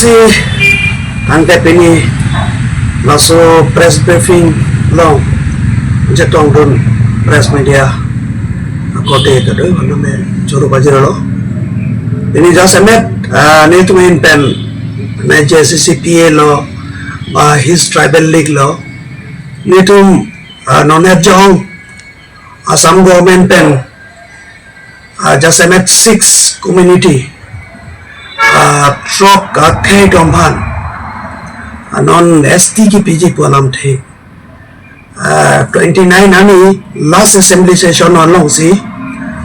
si angkat ini masuk press briefing long jetong dun press media kote kadoi mana me choro bajira lo ini jasemet ni tu main pen na JCCPA lo his tribal league lo ni tu nonet jong Assam government pen jasemet 6 community trok khe domhan non ST की PG puanam the 29 ani last assembly session along si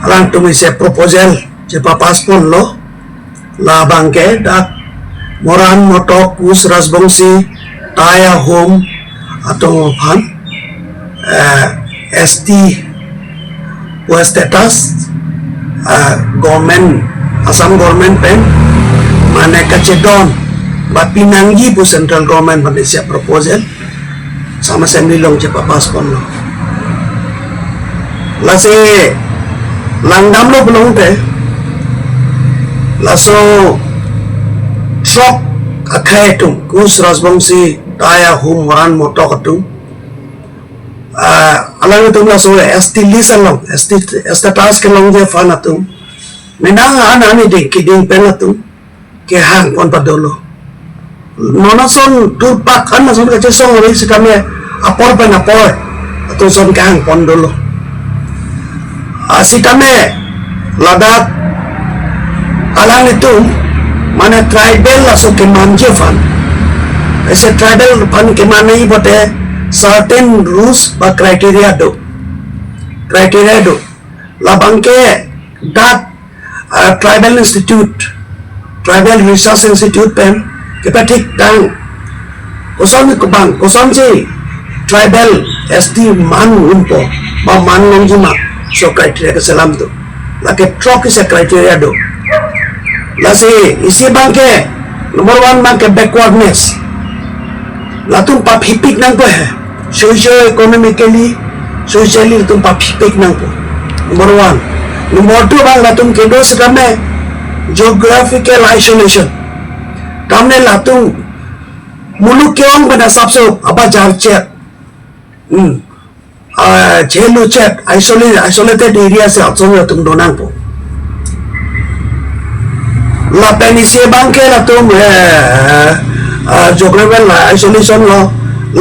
alang tumi se proposal je pa passport lo la bangke dak moran motok us rasbongsi taya home atau phan ST was status government Assam government pen mana kacedon bapi nanggi pu central government Malaysia proposal sama assembly long cepat paspon lo lase langdam lo belum te laso trok akai tum kus rasbongsi taya hum waran motok tum alang tum laso ST lisan long ST task long je fan tum menang ani de kiding pen tum ke hang pon padolo nona son tu pakan na son ka song ri sikame apor pa na por to son kang pondolo asikame ladak alang itu mana tribal la so ke manje fan ese tribal fan ke mane hi bote certain rules ba criteria do labang ke dat tribal institute tribal research institute pen kita tik tang kosong ni kubang kosong si tribal ST man umpo ba man nongjima so criteria ke salam tu lake trok is a criteria do lasi isi bangke number 1 bangke backwardness latung pa hipik nang po hai socio economically socially latung pa hipik nang po number 1 number 2 bang latung kedo sekame geographical isolation kamne latung muluk keong pada sabse apa jarchet chelu chet isolated area se absong latung donang po la penisi bangke latung geographical isolation lo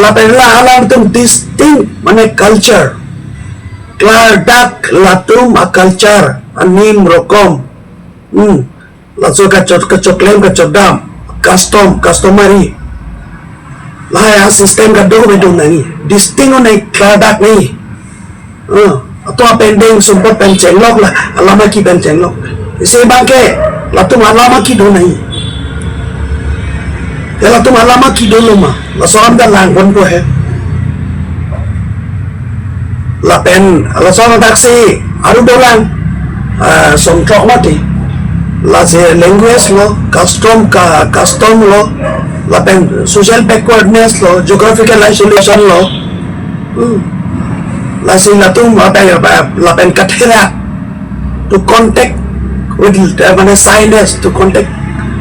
la penla alam tung distinct mane culture dak latung a culture anim rokom langsung kecoklem kecodam customary lah ya sistem kadang bedung nani distinct on kladak ni atau pending sumpah pencenglok lah alama ki pencenglok isi bangke latung alama ki do nai ya latung alama ki do luma la soam da lang pon ko hai la pen la soam taksi aru dolang songtrok mati la se language lo custom lo la pen social backwardness lo geographical isolation lo la se latung la pen kathera to contact with shyness to contact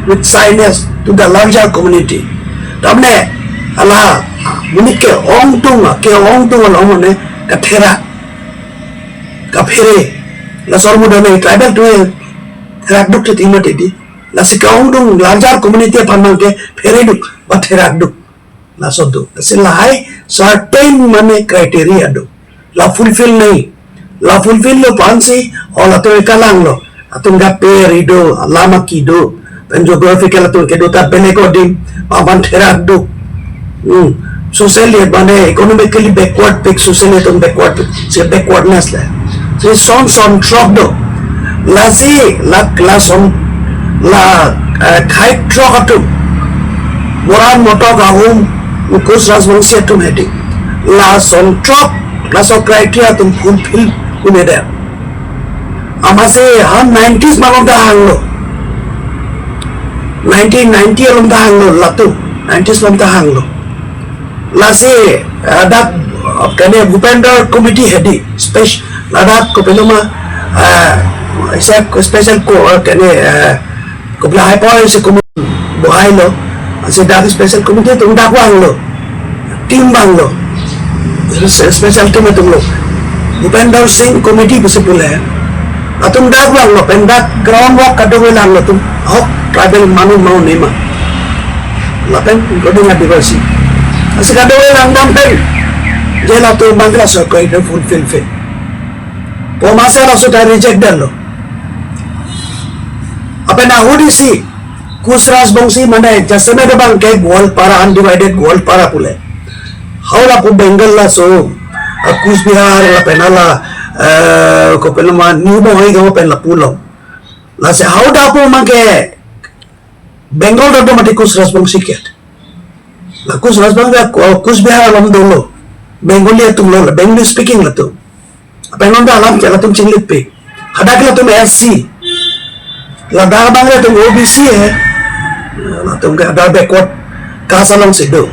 with shyness to the larger community tamne ala munike ong tung lo mone kathera kaphere la sormu dane tribal to Terakduk ke timur tadi, nasi kaung dong larger community panang ke fereduk, but terakduk, naso do. Nasi lahai certain mane criteria do, la fulfill lo pansi, all ato ekalang lo, ato nga perido, lama kido, pen geographical ato kedo ta benekodim, paman terakduk, socially mane economically backward pick, socially ato backward, se backwardness lah, se son trok do. Lasi la klason la khai trok atu moran motok ahum ukus rasbongsi atum hedi la son trok la so criteria tum fulfill kumeda amase han 90s malom da hanglo 1990 alom da hanglo latu 90s alom da hanglo lasi adak kane Bhupender committee hedi special ladak ko peloma special ko kane ko blai po se ko buhay lo Asi dak special committee tung dak wang lo. Team bang lo. Special team tung lo. Bhupender Singh committee bisa pula. Atum dak wang lo. Pendak groundwork kadang lang lo tum. Hok tribal manu mau nema. Lapen kodong adivasi. Asi kadang lang dampen. Jela tu bangla so koi de fulfill fe. Pomasa lo so ta reject dan lo. Apa na odisi Kusras bangsi mana jasame de bang ke Gwalpara undivided Gwalpara pule. Howla pu Bengal la so Kusbihar la penala ko penama new mo hoi go pen la pulo. La se howda pu mangke Bengal do mati Kusras bangsi ket. La Kusras bang Kusbihar lam dolo. Bengali tum lo Bengali speaking la tu. Apa nonda alam chala tum chinglit pe. Hadak la tum SC. La dar bang la tum OBC hai. Latung ke ada backward kasalong sido.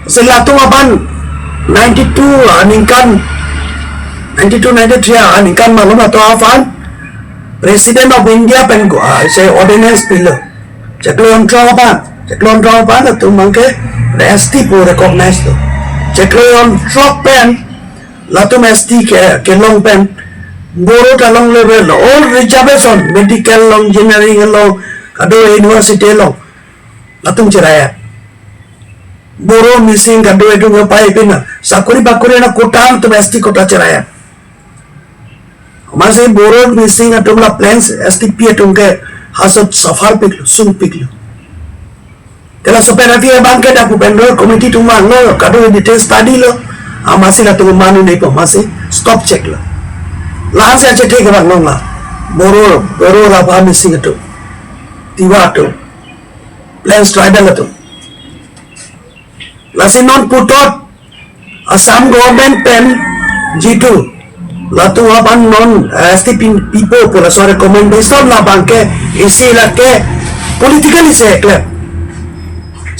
Sila tu aban 92 aningkan 92-93 aningkan malum atau afan President of India pen go say ordinance bill. Ceklon draw apan tu mangke ST po recognize tu. Ceklon drop pen latum ST ke long pen boro talong level all reservation medical long engineering long kado university lo latung ceraya boro missing kado itu ngapai pina sakuri bakuri na kota tu ST kota ceraya masih boro missing atau la plans STP atau ke hasut safar piklu sung piklu kalau supaya nanti bangke dah Bhupender committee tu mang lo kado detail study lo masih latung manu ni po masih stop check lo lah saya cek ke bang lah boro la bah missing itu Tiwa tu, plans tribal tu. Lasi non putot Assam government pen G2. Latu apan non STP people pula so recommendation la bangke isi la ke politically se claim.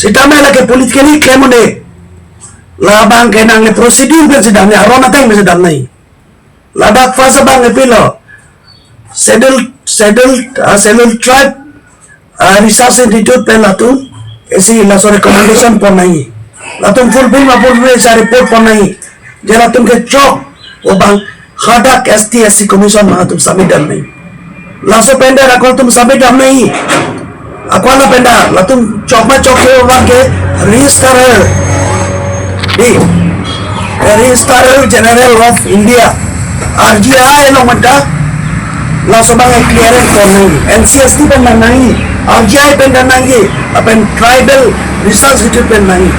Sita me la ke politically claim ne. La bangke nang le procedure pe sedang ne arona tang me sedang nai. La dak fasa bang e pilo. Settled tribe research institute pen latung ऐसी lasso recommendation पर नहीं लातुम fulfill ऐसा report पर नहीं जरा तुम के चौक वो बंग खाड़ा ST commission ना तुम submit डर नहीं लासो पेंडर अकॉल तुम submit डर नहीं अकॉल ना पेंडर लातुम चौक में चौक के वो बंग के registrar general of India RGI low Matta lasso Bang clearance पर नहीं NCST पर नहीं RGI pen dan nangi, apen tribal research institute pen nangi.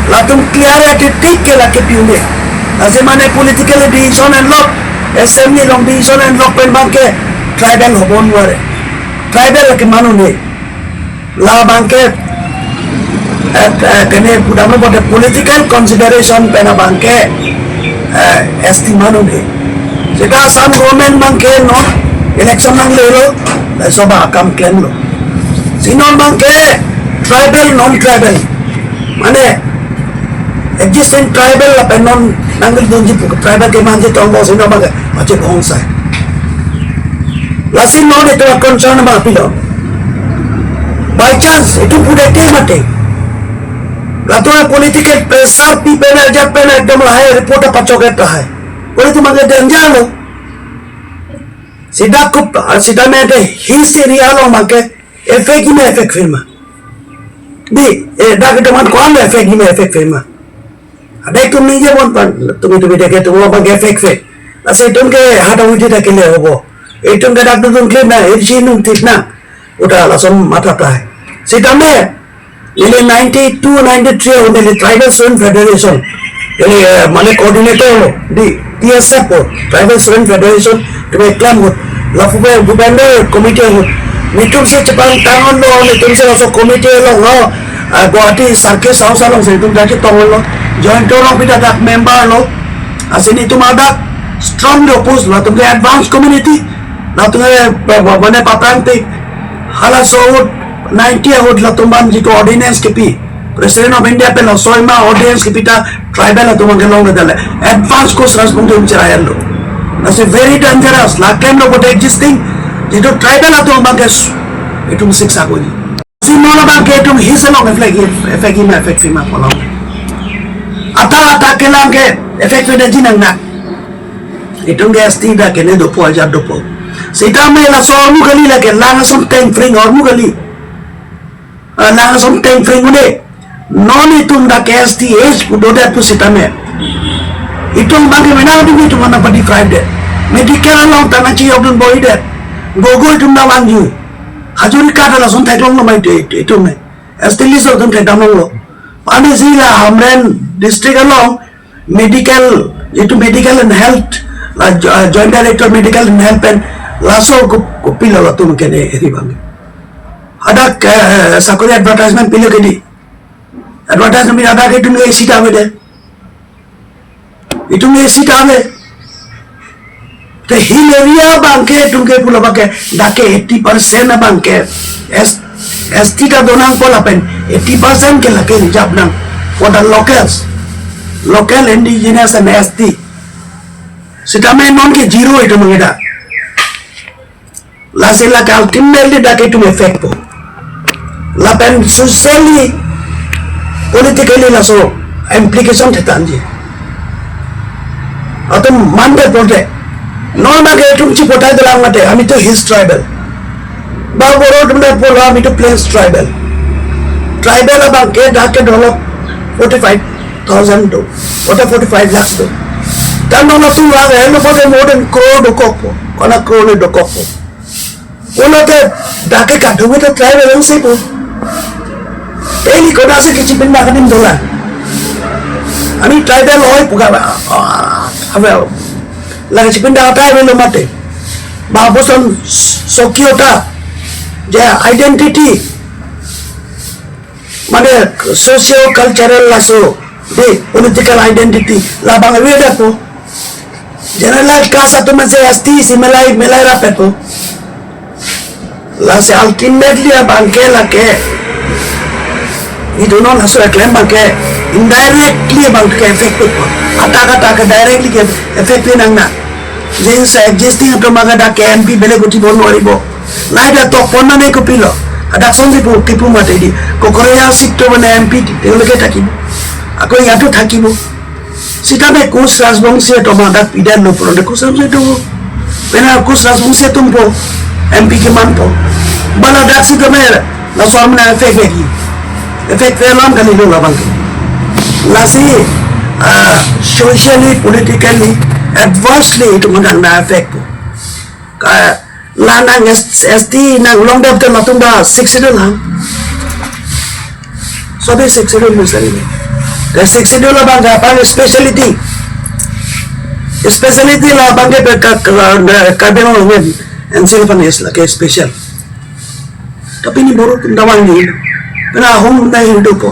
Latum clear at tik ke laki piunde. Azimane political division and lock, assembly long division and lock pen banke tribal hobon ware. Tribal laki manu ne. La banke kene budame bote political consideration pen banke ST manu ne. Jika Assam government banke no election nang lelo, soba akam claim lo. Sinon bangke tribal non-tribal mana existing tribal apa non nanggil donji tribal ke manje tonggo sinon bangke macam bangsa lasin non itu concern apa pilo by chance itu budete mate lato political pressure people jab pen ekdam hai report pachok eta hai boleh tu mangke danger lo sida में ते hills area lo mangke efek ini efek firma di dah kita mat kuan efek ini efek firma ada itu ni je pun tumi deke tu apa efek efek asal itu ke hata uji dah kile hobo itu ke dak tu claim na irsi nu tikna udah langsung mata tai sitame ini 92 93 udah tribal student federation ini mana coordinator di TSF tribal student federation tu claim lafu Bhupender committee Nitum se cepat tangan lo, nitum se langsung komite lo, Guwahati sarkis sausa lo, nitum jadi tangan lo, joint lo kita dak member lo, asin itu ada strong opus lo, tum ke advance community, lo tum ke mana papanti, halas so 90 ahud lo tum ban jitu ordinance kipi, President of India pe lo soima ordinance kipi ta tribal lo tum ke lo ngedale, advance course ras tum cerayan lo, nasi very dangerous, lakem lo bote existing. Itu tribal atau bangkes itu musik sagoji. si mola ba ke tung hiselong efek fima polong ata kelang ke efek fina jinang na itung gas tida ke ne dopo aja dopo sita me la so mu kali la ke lang som teng fring or mu kali lang som teng fring ude non itung da gas ti age do da pu sita me itung bagi mena du itu mana padi Friday medical long tanah ci yobun boy de gogo itung na wangi hajuri ka da son thai long no mai itu me estili so tum thai dam lo pani sila hamren district along medical itu medical and health joint director medical and health and laso ko pila lo tum kene eri bang ada sakuri advertisement pila kedi advertisement ada ke tum ge sita me de itu me sita me te hill area banke tum ke pula bake dake 80% banke ST ka donang pola pen 80% ke lake hijab nang for the local indigenous and ST sita me non ke zero itu mengeda la sila ka ultimately dake tum effect po la pen socially politically la so implication thetanji atau mande pote non ma ke tum chi potai de lang mate ami to his tribal ba boro tum de pola ami to plains tribal abang ke dake develop 45,000 do what 45 lakhs do dan non tu la no pote more than crore do kopo kona crore do kopo uno te dake ka do to tribal ang sipo daily kona se kichi pinda kanim dola ami tribal hoy puga ave la kichi pinda tribal lo mate ba boson sokiota je identity mane socio cultural laso de political identity la bang weda po general casa to me se asti si melai rapeto la se ultimately banke la ke itu non laso claim banke indirectly banke effect po ataka directly ke effect nang na jinsa existing to maga da ke MP bele guti bonno aribo na da to ponna ne ko pilo ada sonji po kipu mate di ko korea sitto bane MP তেওঁলোকে থাকিব আকৌ ইয়াতো থাকিব sita me kus rajbongsi to madak pidan no pronde kusam se to pena kus rajbongsi tumpo MP ke manpo bala daksi to me la formna effect velam kali lo labang la si socially politically adversely to madang na effect ka lanang ST nang long dap to matumba 60 lang so be 60 misali the 60 la bang apa specialty la bang ka beno ngen and self is like a special tapi ni baru tundawang ni pena home na hindu po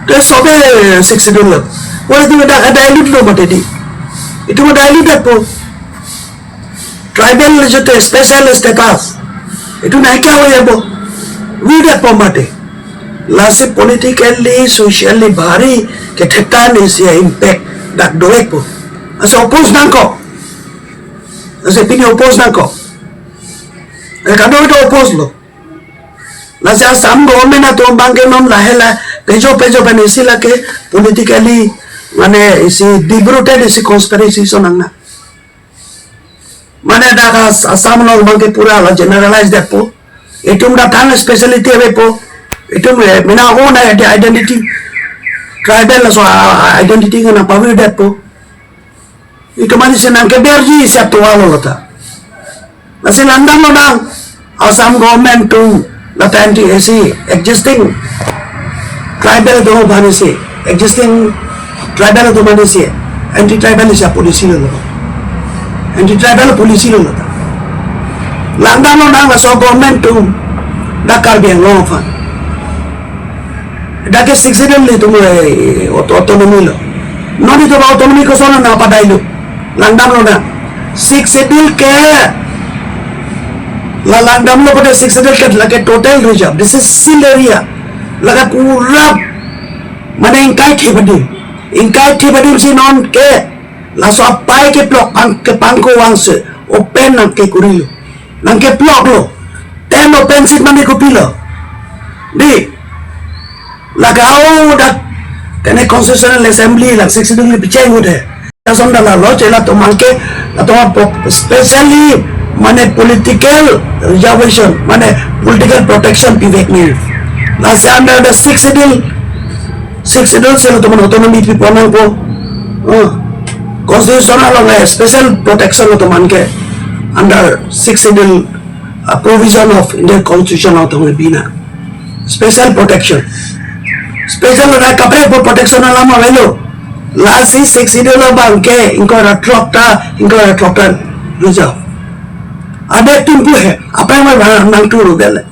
to so be 60 la wala di ada dilute lo mate di itu mo dilute po tribal jote special status itu naik ho jabo we po mate lase politically socially bhari ke thektan is impact dak doek po ase oppose nangko ase pini oppose nangko kado itu oppose lo lase asam government ato bangke nom lahela pejo panisi lake politically mane isi deep-rooted isi conspiracy sonangna mane daka asam lo bangke pura la generalize that po itum da tan speciality ave po itu mina own identity tribal so identity na pawi dat po itu manusia nang keberji siap tualo lata masih landang lo nang asam government to lata anti existing tribal do banisi existing tribal do banisi anti tribal siap polisi lo anti tribal polisi lo lata landang lo nang so government to dakar biang lo fan dake 60 le tumo autonomy lo noni to autonomy ko sona na padai lo langdam lo na 60 ke la langdam lo pada 60 ke lage total reserve this is seal area laga pura mane ingkai thibadim si non ke la so pai ke plok pangko wangse open nang ke kurilo nang ke plok lo ten open sit mane ko pilo Di lagao dat kene constitutional assembly la 60 pichai ngode sonda la lo chela to manke to specially mane political reservation mane political protection pivek ni la under the 6 schedule se to man autonomy pi pona po constitutional la special protection to manke under 6 schedule provision of Indian constitution autonomy bina special protection special na kapre po protection na lama velo la si 6 schedule banke inko ratlokta reserve ada tumpu hai apa yang nang turu dele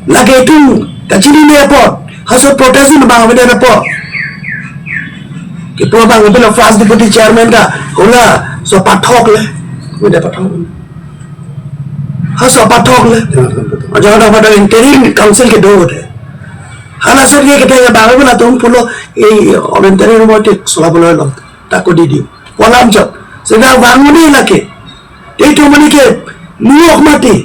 lagi itu kacili ni apa hasil protes ni bang benda apa kita bang benda first deputy chairman dah hola so pathok le benda pathok hasil pathok le jangan dapat interim council ke dua deh hala sir ye kita bang benda tu pulo interim board sola pulo lo takut di dia polam job sedang bangun ni lagi itu menikah luok mati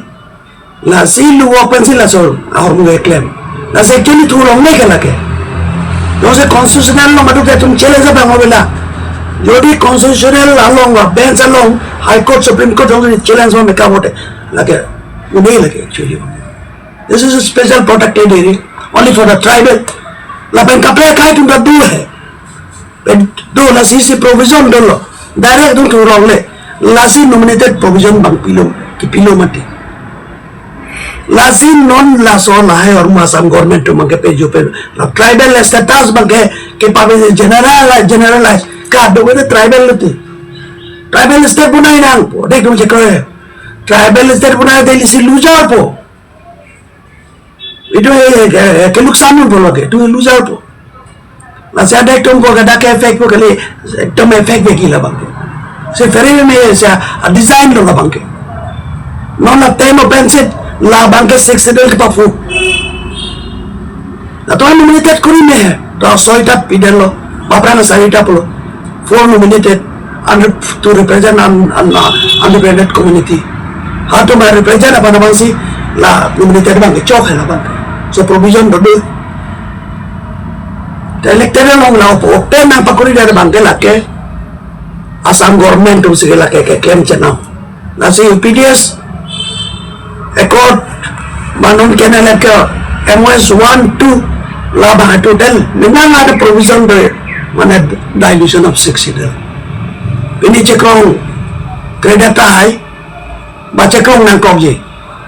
la si luok pensil la sol ahor mu claim la se kini tu long ne kala ke no se constitutional no madu ke tum chele sa bang obela jodi constitutional along bench along high court supreme court only challenge me ka bote la ke wo nahi lage actually this is a special protected area only for the tribal la ben kapre kai tum da du hai do la si provision do lo direct tum tu long le la si nominated provision bang pilo ki pilo mati लासी नॉन लासोन है और मासम government तो मगे पे जो पे ट्राइबल स्टेटस मगे के पावे जनरलाइज का दो में ट्राइबल लती ट्राइबल स्टेट बनाई ना देख तुम चेक करे ट्राइबल स्टेट बनाए दे लिसी लूजर पो इतो के नुकसान में बोलोगे तू लूजर पो लासा देख तुम को गदा के इफेक्ट को कले एकदम इफेक्ट बेकी लबंगे से फेरे में ऐसा डिजाइन लो लबंगे नॉन अ time of pencil la bangke 6 schedule ke pafu la to nominated kuri me hai to soita pidelo bapra na sarita polo 4 nominated under to represent undependent community ha to ma represent apa na bangsi la nominated bangke chok hai la bang so provision do the elected long la po te na pakuri da bangke la ke Assam government to se la ke claim chana na se UPDS accord manon kenal ke MOS 1 2 laba total memang ada provision there mana dilution of 6 schedule ini cekong kredata hai baca kong nang kong je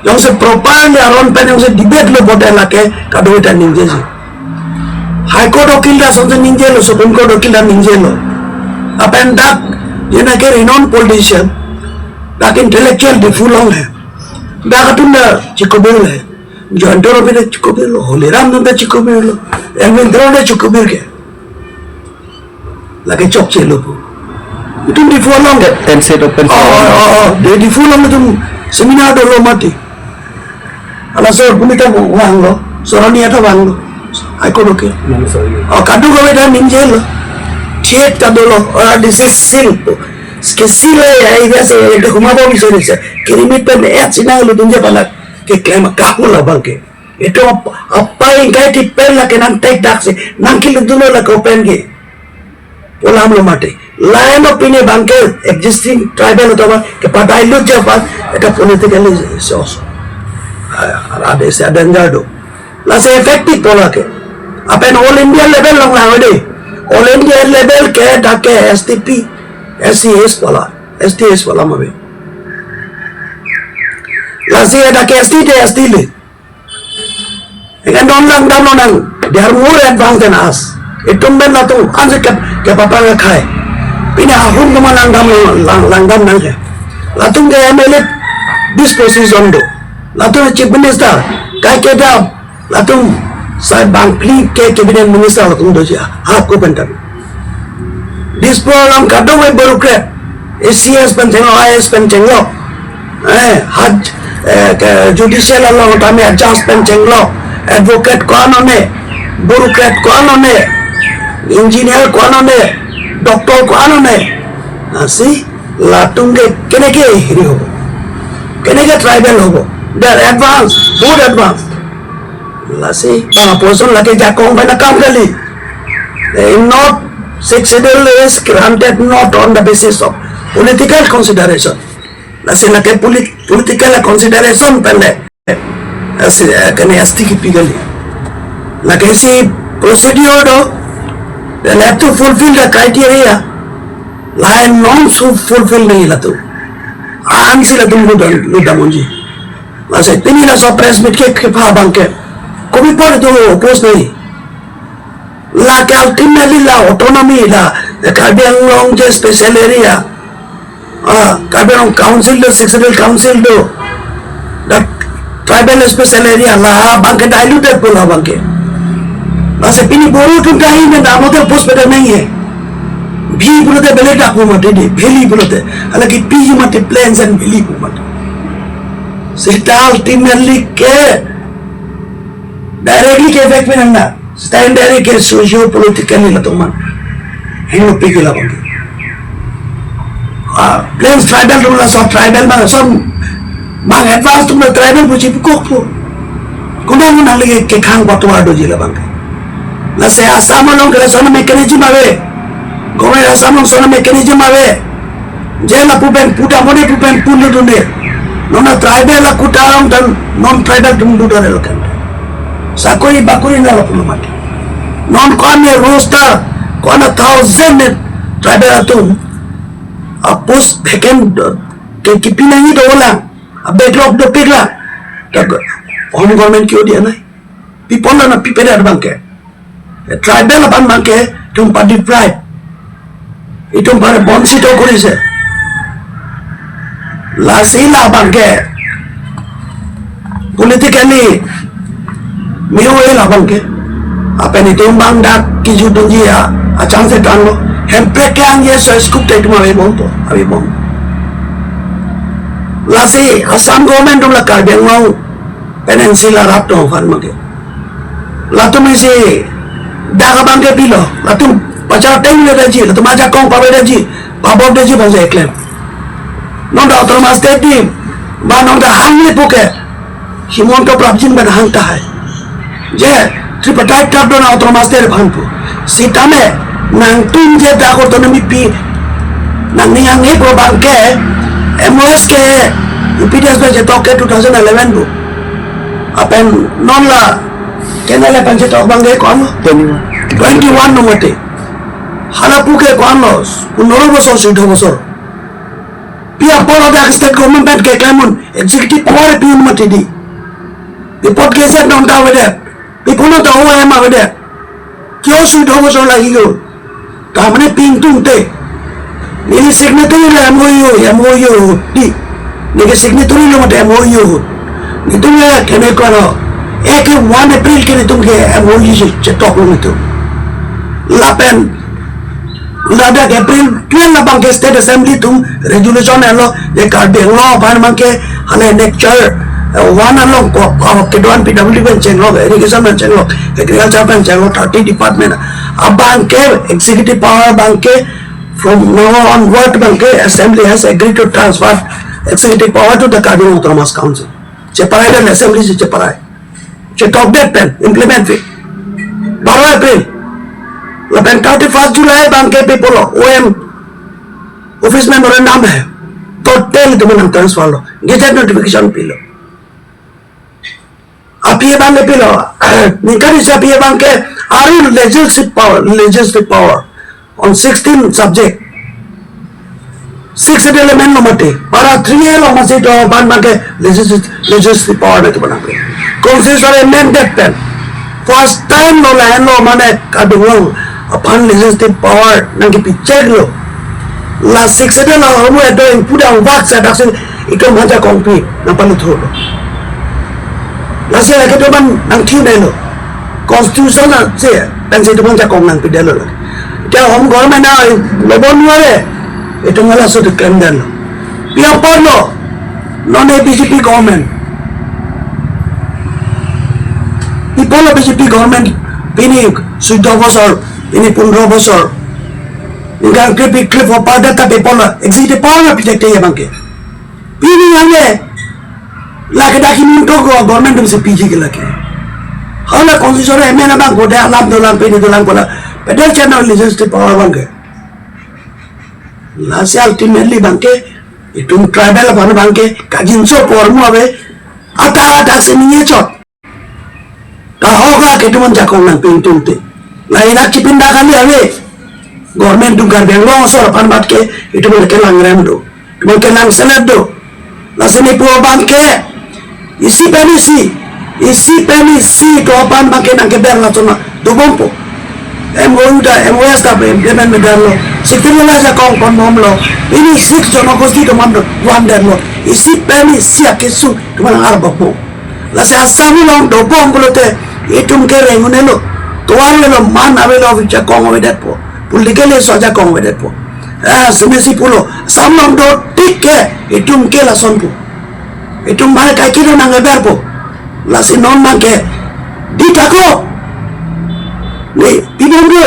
yang se properly aron pen yang se debate lo bote la ke kado ita ninje je high court okil da sonje ninje lo supreme court okil da ninje lo apa dak jena ke renowned politician dak intellectual di fulong hai Dagatunda Chikobir है जो अंतरों पे चिकोबीर लो होले राम नंदा चिकोबीर लो एलवेंद्रो ने चिकोबीर के लगे चौक चलो पो तुम डिफॉल्ट लोगे 10 set open दे डिफॉल्ट लोगे तुम सेमिनार दो लो मती अला सर पुनिता वांग लो सोरनिया था वांग लो आई को लोगे और काटू को बेटा निंजे लो चेक का दो लो और this is simple que si le hay de hacer de como vamos a decir que ni me pende es si nada lo tunje pala que clama kapo la banque esto apa yang kai ti pela que nan tek dak se nan ki lu la ko pen ge polam lo mate line of pine banque existing tribal to que padai lu je pa eta politically source ada se adangado la se effective pola ke apen all india level long la ode all india level ke dak STP STS wala mabe lasi ada ke ST le ekan don lang dam nang they are more advanced than us itum ben la tu anse ke papa ga khai pina hum dam lang dam nang hai la tum ke MLA this position do la tu chief minister kai ke da la tum sai bang pli ke cabinet minister la tum do ja ha ko pentan this program kado में bureaucrat ACS pentinglo IS pentinglo haj judicial along tame adjust pentinglo advocate कौन होने bureaucrat कौन होने engineer कौन होने doctor कौन होने asi latunge kene ke hiri hobo kene ke tribal hobo they are advanced both advanced Lasi bang person lagi jakong bana kam kali. Not 6 schedule is granted not on the basis of political consideration. Lasi lagi political consideration pende. Lasi kene asti kipi kali. Lagi si procedure do, they have to fulfill the criteria. Lain non fulfill nahi lah tu. Aan sila tu luda munji. Lasi tini lah so press meet ke pha bang ke. Kopi pun itu oppose nahi. La ke ultimately la autonomy la Karbi Anglong je special area. Karbi Anglong council do 6 schedule council do. The tribal special area la bang ke diluted pula bang ke. Lasi pini boru tu dahi में Damodar post पे नहीं है भी बोलते बेले डाकू मटे दे भेली बोलते हालांकि पी मटे प्लेन्स एंड भेली को मटे सेटाल टीम में लिख के डायरेक्टली के इफेक्ट में नंगा स्टैंडर्ड के सोशियो पॉलिटिकल नहीं लतो मन हेंगो पे के लगोगे प्लेन्स ट्राइबल रूल सब ट्राइबल में सब मांग एडवांस तुम ट्राइबल पूछी कोक कुना मुना लगे के खांग बटवा दो जिला बंग Lasi asam long kena sana mechanism ave, gomen asam long sana mechanism ave, je la pupen puta mone pupen pulu tunde, nona tribal la kutarong dan non tribal tundu dare lokan, sakoi bakuri na lokan mati, non kone roster kone 1,000 tribal atum, a post vacant ke kipi nahi to bola, a backlog do pigla, tak home government क्यों दिया ना, people ना people ada bangke. Tribal अपन मांगे तुम पर deprive, इतुम पर bonsi तो करी से, लासी ला बंगे, politically, मिहुए ला बंगे, अपन इतुम बांग डाक किजु तुझी या अचानक से टांगो, हम पे क्या अंगे सो स्कूप टेक मारे बोल तो अभी बोल, लासी असम गवर्नमेंट तुम लगा बेंगलोर, पेनिनसुला रात तो फर मांगे, लातु में से daga bangke pilo, latu pacar teng le daji, latu maja kong pawe daji, pabok daji bangsa eklem. Non da otonomas teti, ba non da hang le puke, himon to prabjin ban hang ta hai. Je tripartite tap do na otonomas teti bangpu. Sita me nang tun je da autonomy pi, nang ni hang pro bangke, MOS ke UPDS be je toke 2011 bu. Apen non la Kenala panjat orang bangga kau 21 nomor te, harapu ke kau los, punoro bosor sudah bosor. Pia pola dah state government ke klamun, executive power pia nomor te di. Report keset non tahu ada, report non tahu apa yang ada. Kau sudah bosor lagi kau, kau mana pintu te, ni signature le MOU di, ni signature le mata MOU, ni tu le kene kau एक 1 अप्रैल के लिए तुमके MOU से talk में तो लापेन लाडा अप्रैल 12 ना बांके state assembly तुम resolution है लो ये कार्ड लो बार बांके हने नेक्चर 1 लो को के डॉन PWD में चेंज लो इरिगेशन में चेंज लो एग्रीकल्चर में चेंज लो 30 डिपार्टमेंट अब बांके एग्जीक्यूटिव पावर बांके from now onward बांके assembly has agreed to transfer executive power to the Caribbean Autonomous Council चेपराए ने असेंबली से चेपराए top date pen implement it 12 April lepas 31 Julai bangke people OM office member नाम है total itu menang transfer lo gazette notification pilo api bangke pilo nikari sa api bangke are legislative power on 16 subject 6 element nomor te para 3 lo masih to ban bangke legislative power itu bana pe constitution amended pen first time no lain lo mane kadung upon legislative power nangi picture lo la 6 element lo homo edo input ang work section ito maja concrete na panu thodo la sia ke to ban nang thiu ne lo constitution na se pen se to ban ja kong nang pidel lo dia home government na lo bon wale ito ngala so de kandal lo pia porno non BJP government Pola BJP government ini sudah bosor, ini pun bosor. Ingat klip pada tapi pola executive power project ya bangke. Ini yang le, lagi dah kini untuk government itu PG ke lagi. Hala constitution emena bang ko dia alam dolang pe ni dolang pula pedal channel legislative power bang ke last ultimately bang ke itum tribal bang bang ke kajin so pormu abe ata ata seniye chot ta hoga ke tuman jakong nang pintum te la ina chipinda kali abe government tu gar benglo so pan bat ke itu mon ke lang rem do tuman ke lang senat do la seni po bang ke isi penisi to pan bang ke nang ke ber la tona do bompo MOS ta implement medalo sikini la ja kong kon momlo ini sik jono kosti to mando wanderlo isi penisi akesu to man arbapo la se asamu long do bombo te itum ke rengunelo to warlo man avelo vicha kong wedet po politikele soja kong wedet po semesi pulo samlong do tikke itum ke la sonpo itum mal kai kilo nang berpo la si non manke ditako ni ibombe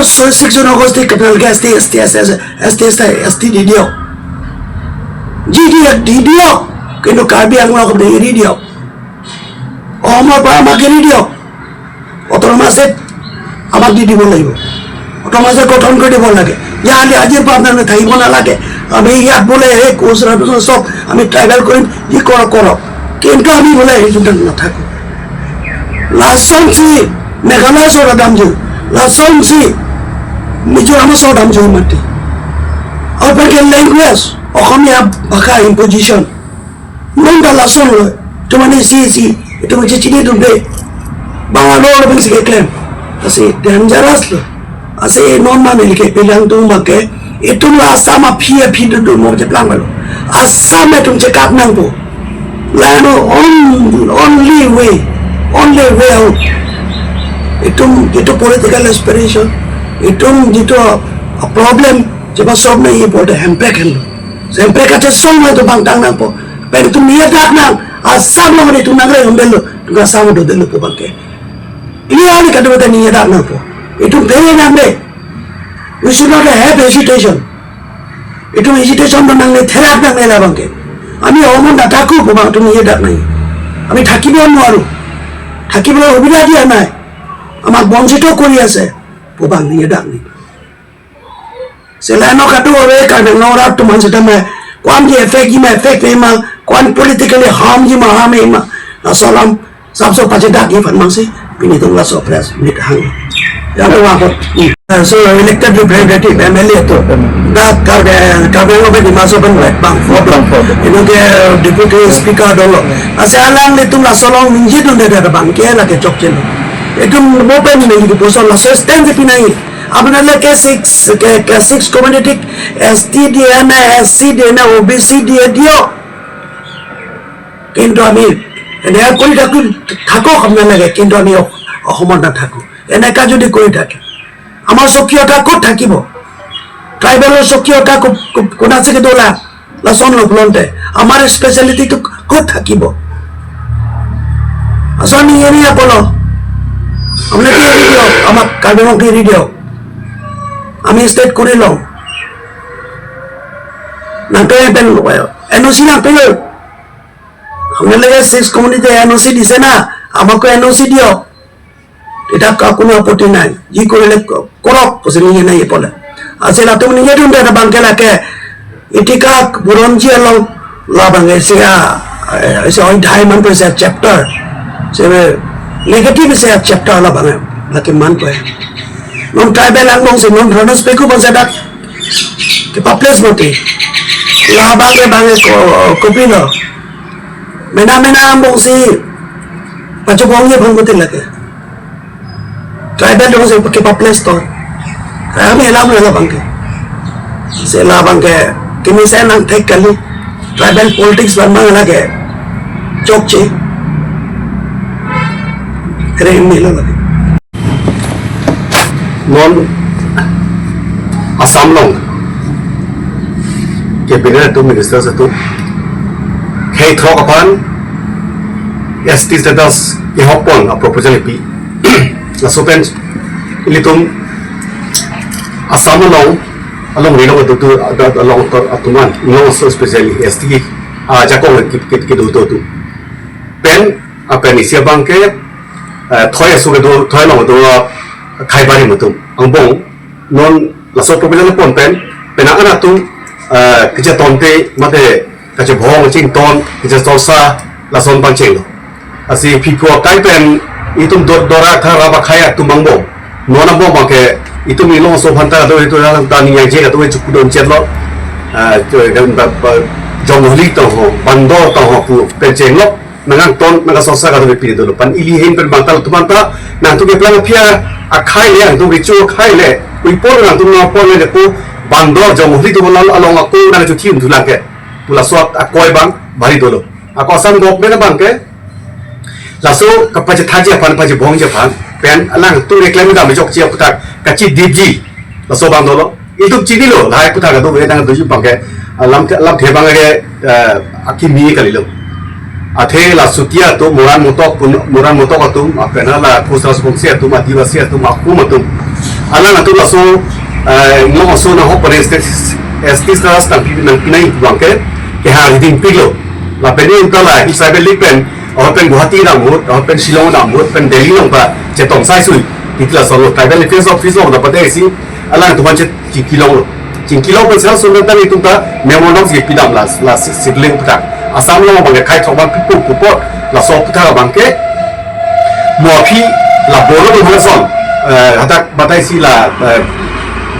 so 6 Agosti Kapal gas ST didio didio kendo kabi ang ko de didio omo pa magiridio otomaset amag di দিব লাগিব otomaset গঠন কৰি দিব লাগে জানি আজি পাবনা না থাকিব না লাগে আমি ইয়াত বলে এই কোসরা সব আমি ট্রাইবাল কৰিম ই করো কিন্তু আমি বলে এই জুন না থাকো লাসনছি মেঘালয় সরা দামজু লাসনছি মিজোরাম সরা দামজু মাটি অপরকে ল্যাঙ্গুয়েজ অসমীয়া ভাষা ইম্পোজিশন নন্দা লাসন লয় তোমানে C itu macam cini tu deh bawa lor bang sikit klaim asi dangerous lo asi non mana ni ke pilang tu makai itu lah sama pia tu mau je pelang lo asam itu cekap nang po lalu only way out itu political aspiration itu problem coba solve nahi boleh hempek kan hempek aja solve itu bang tang nang po pero itu niat tak nang asam lo itu nang re umbelo tugas sama do delu po bangke ini ali kadu bata niat tak nang po itu bere nang de we should not have hesitation itu hesitation do nang le therak nang le bangke ami omon da taku po bang tu niat tak nai ami থাকিব নোৱাৰো থাকিবলৈ সুবিধা দিয়া নাই আমাক বঞ্চিত কৰি আছে po bang niat tak ni selano kadu ore kadu nora tu man sedame kwan di effect ma kwan politically harm ji ma asalam sabso pajedak ye fan si pini tung la so press mit hang ya wa ko so elected representative MLA to da ka be lo be di maso ban bang problem ino ke deputy speaker dolo asalang le tung la solong minji dun de bang ke la ke chok chen etum mo pe ni ni poso la so stand pi nai আপনারা কে 6 community ST দিয়ে না SC দিয়ে না OBC দিয়ে দিও কিন্তু আমি এনে কৰি থাকো আমরা লাগে কিন্তু আমি অসমত না থাকো এনেকা যদি কৰি থাকে আমার সক্রিয়তা কত থাকিব ট্রাইবেলের সক্রিয়তা কোন আছে কি দোলা লাসন লোকলন্তে আমার স্পেশালিটি তো কত থাকিব আসনি এরিয়া বলো আমরা কি দিও আমার কার্বন কি দিও আমি স্টেট করে লো না তো পেন এনওসি না পেল हमने लगे 6 কমিউনিটি এনওসি দিছে না আমাকে এনওসি দিও এটা কোনো আপত্তি নাই জি কৰিলে কৰক পছলি নাই পলে আছে না তুমি নিজে দুন এটা বাংকে লাগে এটিকা বুরঞ্জি ল লাবাঙ্গে সিয়া এসে ওই ঢাই মান পয়সা চ্যাপ্টার সে নেগেটিভ সে চ্যাপ্টার লাবাঙ্গে লাকে মান পয় non tribal angong si non ranos pe ko bazada ke paples moti la bange kopino mena ambong si pachobong ye banggote lage tribal dong si ke paples to kami elam la bange se la bange kini se nang thek kali tribal politics banma lage chokche re milo lage non asam long ke bina tu minister satu kay thok apan ST status ke hopon a proposal pi la sopen ilitum asam long along rino tu along atuman no so especially ST jakong ke tu pen apa ni sia bangke thoi su ke do thoi long do khai bari mutum ang bong non la so problem pon pen ana tu ke ja ton te mate ka je bhong ching ton ke ja so sa la son bang cheng asi phi ko kai pen itum dora thara ba khaya tu mangbo nona bo ba ke itum ilong so phanta do itu la ta ni yang je ka tu chu don chet lo jong holi to ho bando to ho pu pen cheng lo nangang ton naga so sa ka do pi do pan ili hin pen bang tal tu manta nang tu ke plan phia a khai le ang tu ri chu khai le ui por nang tu no por le ku bando jong holi tu lo along aku na chu thium tu la ke pula so a koi bang bari do lo a ko sam gok be na bang ke la so ka pa je tha je pan pa je bong je pan pen alang tu re klem da me jok che putak ka chi dip ji la so bang do lo itu chi ni lo lai putak ka do ve nang do ju bang ke lam the bang ke aki mi ka li lo athe la sutia tu moran motok tu apena la pusra spongsia tu madivasia tu makuma tu ala na tu la so no so na ho estis na sta pi nang pinai bangke ke ha riding pilo la peni ta la isabel lipen open guwahati na mut open shillong na mut pen delhi long pa che tong sai sui itla so lo tribal affairs office of the pate si ala tu ban che kilong pun sel so ta ni tu ta memo nong si pidam la sidling puta asam lo bang khai thong ban pipu pupo la so puta bang ke mo phi la bolo do son hata batai si la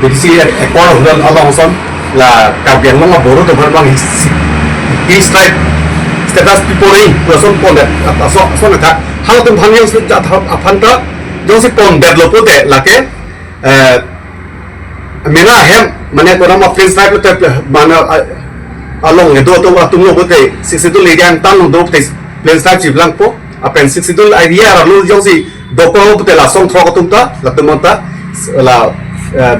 BDC ekor hudal along son la kabian lo bolo do bang hi strike status people ni person pon de so na ta hal tum phang yang ja aphan ta jong si pon develop te la ke mena hem mane ko na place strike te mana along le do to atum lo bote 62 le yang tan do te place strike chi blank po apen 62 idea ra lo jong si do ko bote la song thro ko tum ta la tum ta la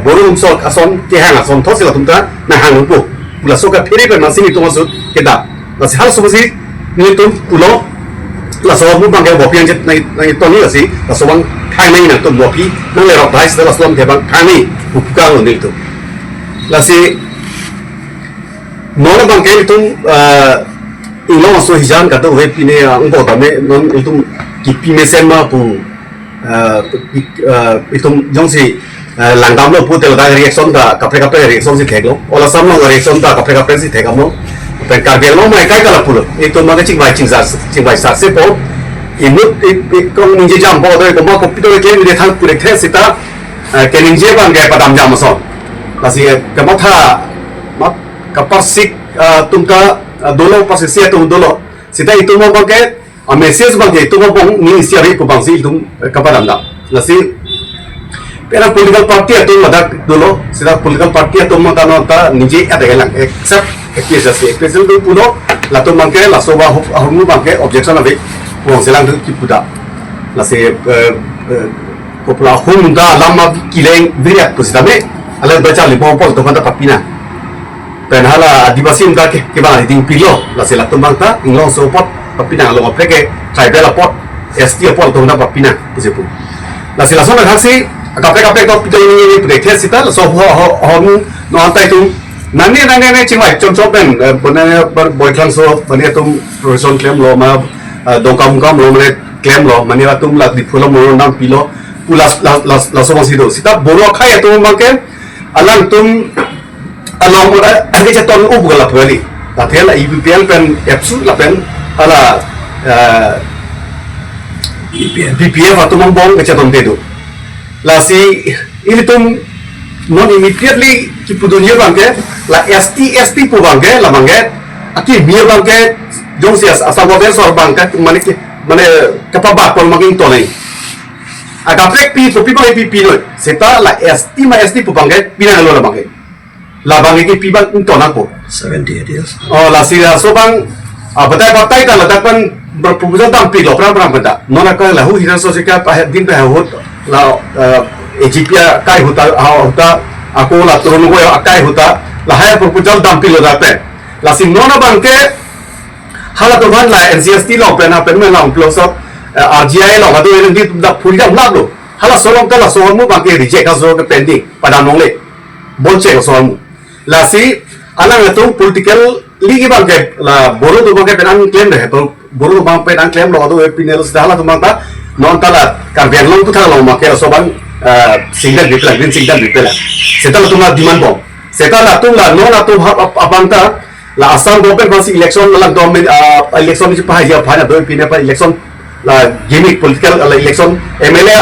borum so ason ti hang ason thos la tum ta na hang po la so ka phiri pe masini to so ke da la hal so si ni tu pulo la so mu bang ke bo pian jet nai to ni la si la so bang khai mai na to bo pi nang le ro dai se la slom ke bang khai ni pu ka lo ni tu la si no la bang ke tu ilo so hijan ka to we pi ne ang bo ta me non itu ki pi me sen ma pu itu jong si lang dam lo pu te da reaction da ka pre reaction si thek lo ola sam lo reaction da ka pre si thek am lo pen ka biang lo mai kai ka la pu lo itu ma ke ching bai sa se po imut kong ninje jam bo do ko ma ko pi do ke ni de thang pu de the sita ke ninje bang ke padam jam so la si ka ma tha ma ka pasik tum ka dolo pasisia tum dolo sita itu mo bang ke a message bang ke itu mo bang ni sia ri ko bang si tum ka padam da la si pera political party atum madak dolo sida political party atum ma tano ta ninje ada gelang except ekpesa tu puno la to mangke la soba homu mangke objection ave wong selang tu kipuda la se kopla hom da lama kileng virat pusitame ala baca li pom pol to manta papina pen hala adivasi mta ke ba ding pilo la se la to mangta inglong so pot papina lo apreke tribal pot st pot to manta papina pusipu la se la sona khasi kapre to pito ni prete sita so hom no antai tu nani cingwai chom pen bone boy trans so bane tum profession claim lo ma dongkam lo mane claim lo mane tum la di phulo mo nam pilo pulas la so si do sita boro khai tum mangke alang tum along mo age cha ton u bugala phali ta thela ipl pen epsu la pen ala bpf atum bong ke cha ton te do la si ini tum non immediately ki pudunia bangke la st pu bangke la bangke aki mir bangke jong sias asal bobe sor bangke mane kapaba pol maging tonai aga prek pi pu pi bang pi no seta la st pu bangke pina lo la bangke la bangke ki pi bang tona ko 70 years oh la sia so bang batai ta la ta pan berpupusan tam pi lo pram benda nona ka la hu hiran so sika pa din pa hu la Ejipia kai huta aku la turun go akai huta la hai proposal dampi lo dape la sinona banke hala to ban la NCST lo pen me la plus RGI lo ga do ni da phuri da la lo hala solong ka la so mu banke reject ka so ke pending pada nong le bon che so mu la si ala to political ligi banke la bolo do banke penan claim re to bolo banke penan claim lo do pinel hala to manta non tala karbian long tu thang long makai soban signal repair green signal repair setelah tu lah demand bom setelah tu lah non atau abanta la asam government masih election la government election ni cepat aja banyak tu pindah pada election la gimmick political election MLA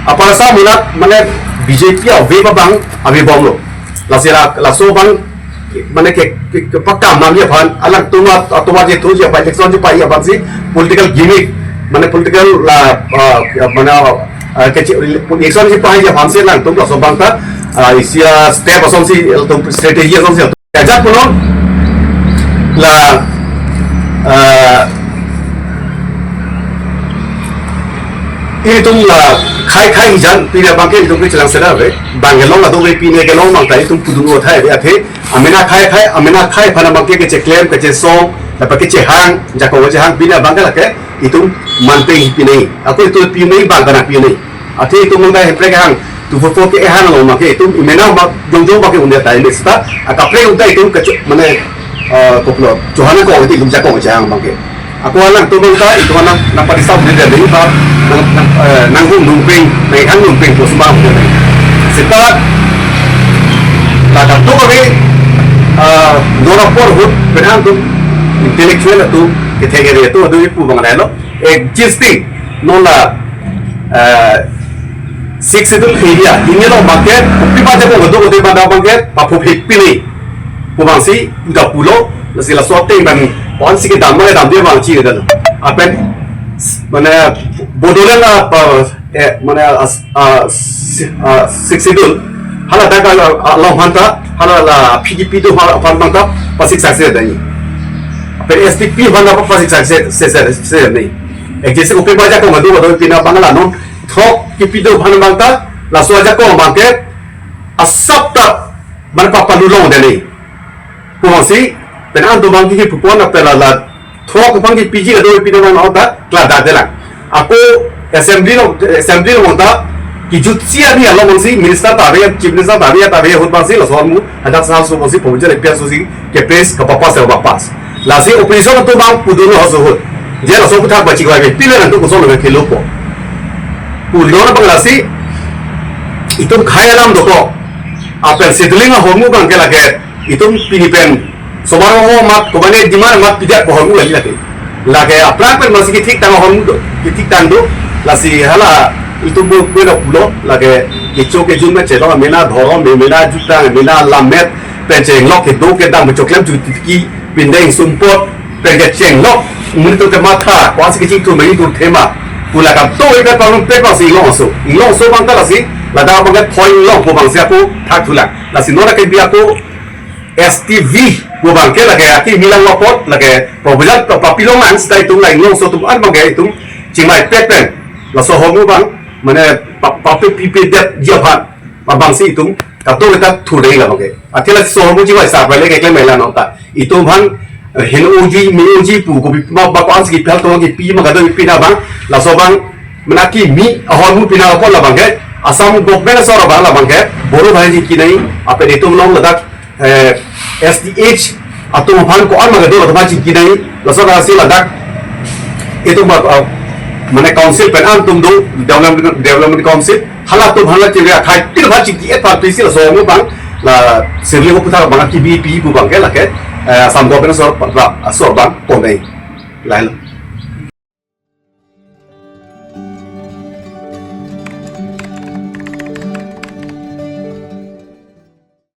apa rasa mana BJP away bang abi bom lo la sila la soban mana ke pakam namanya pan alang tuma je tu je pada election cepat aja bang si political gimmick mana political la mana election cepat aja bang si lang tu la soban ta isia step asal si strategi asal si ajak pun la itu lah khai jan pindah bangke itu kita lang sedar be bangelong lah tu be pindah gelong mang tadi tu kudu thai be athe amena khai pada bangke ke claim ke song dapat ke hang jako ke hang pindah bangke lah ke itu manting pindah aku itu pindah bangke nak pindah athe itu mengkai hempre hang tu foto ke hang lo make itu mena jong bangke undia tai ni sta akapre untai itu ke mana koplo johana ko itu jako ke hang bangke aku alang tu bangka itu mana nampak di sawah dia ni tak nanggung numping naikkan numping tu semua setelah tak tahu kami dorapor hut benar tu intellectual tu kategori itu ada ibu bangga lo existing nola six itu area ini lo market upi baca pun betul betul pada market papu pilih pemangsi udah pulau nasi lasoteng dan orang sikit damai dia mangci itu apa mana bodolan apa mana six itu hala dah kalau Allah hantar hala lah PDP tu hala apa mantap pasti sukses dah ni apa STP hala apa pasti sukses ni ekjesi upi baca kau betul pindah bangla non thok PDP tu hala mantap langsung aja kau market asap tak mana papa dulu dah ni pemasi penang tu bangki perempuan apa lah thok bangki PG ada pindah bangla ada kelas dah jalan aku assembly lo monta ki jutsia ni Allah mangsi minister tabe chief minister tabe hut bangsi lo soalmu ada sahal so mangsi pemujal epias susi ke pres ke papas se papas lasi operation tu bang puduno haso hut je lo so putak bachi gwa be pilan tu ko so lo ke lopo puduno bang lasi itu khayalam doko apel settling homu bang ke lage itu pinipen sobaro mat ko bane dimar mat pidak ko homu lagi aplan pen masih kita tang homu kita tang lasi hala itu buat pulau lagi kicau kejun में चेलो मेना धोरो मेना जुटा मेना लामेट पेंचें लोक के दो के दाम बचोक्लेम जुटी पिंडें सुंपot पेंचें लोक मुर्तो के माथा कुछ किसी तो नहीं तो थेमा पुला का तो एक बार पे पास इलोंसो बंता लसी लगा बंगे थोई लोक वो बंसे आपको थाक थुला लसी नोरा के बिया को STV वो बंके लगे आती मिलान लोपot लगे proposal papilong ans dah itu lain iloंसो तुम an बंगे itu cimai pepen laso homu bang mana pape pipe dia bang bang si itu kato kita thudai lah bang atila so homu jiwa sa bale ke mela nota itu bang hen uji pu ko ma ba ko ansi pel to ki pi ma ga do pi na bang laso bang menaki mi homu pi na ko la bang asam government so bang la bang boru bhai ji ki nahi ape itu long ladak SDH atau bang ko an ma ga do la ji ki nahi laso ga si ladak itu mana council penan tum do development council halat tu bhanga chira khai tir bha chi ki eta pisi la so mu bang la sirli ko putar bang ki BP bu bang ke la ke sam government so bang ko nei lai